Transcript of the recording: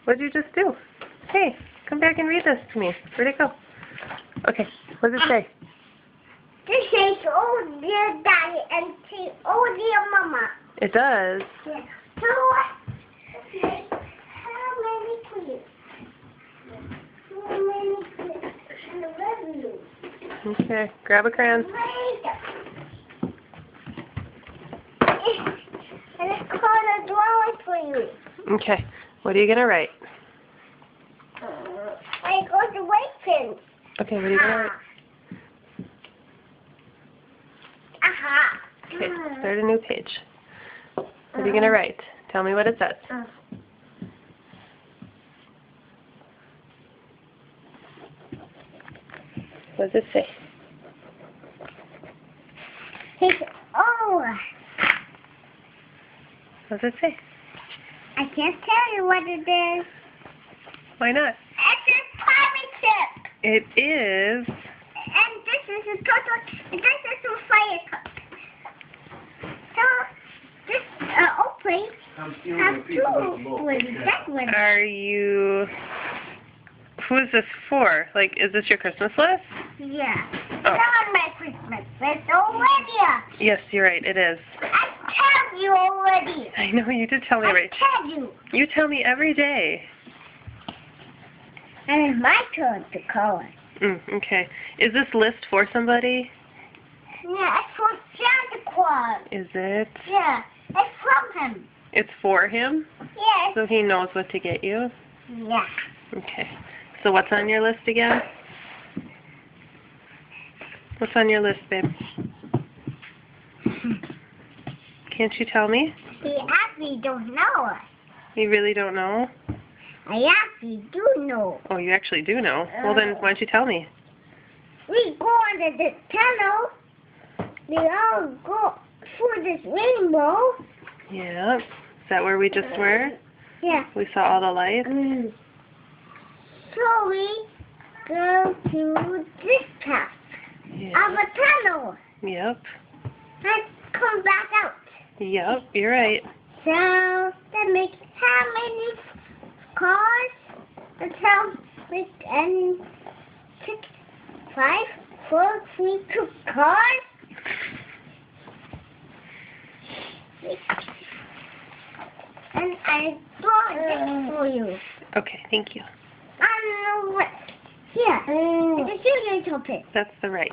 What did you just do? Hey, come back and read this to me. Where'd it go? Okay, what does it say? This says, oh dear daddy, and say, oh dear mama. It does. Yeah. So what? How many clips? How many clips? And the revenue. Okay, grab a crayon. And it's called a drawing for you. Okay, what are you going to write? I got the white pins. Okay, what are you going to write? Aha. Okay, start a new page. What are you going to write? Tell me what it says. What does it say? Oh, What does it say? I can't tell you what it is. Why not? It's a pirate ship. It is... And this is a total, and this is a fire cup. So, this opening has two with that one. Are you... Who is this for? Like, is this your Christmas list? Yeah. Oh. It's on my Christmas list already. Yes, you're right, it is. I tell you already. I know, you did tell me, I right? tell you. You tell me every day. And it's my turn to color. Okay. Is this list for somebody? Yeah, it's for Santa Claus. Is it? Yeah, it's from him. It's for him? Yes. So he knows what to get you? Yeah. Okay. So what's on your list again? What's on your list, babe? Can't you tell me? He actually don't know. You really don't know? I actually do know. Oh, you actually do know. Well, then why don't you tell me? We go under the tunnel. We all go through this rainbow. Yeah. Is that where we just were? Yeah. We saw all the lights? So we go to this path Yeah. of a tunnel Yep. and come back out. Yep, you're right. So that makes how many cars? Until we and 6, 5, 4, 3, 2 cars. And I brought this for you. Okay, thank you. I don't know what. Here, it's a little bit. That's the right.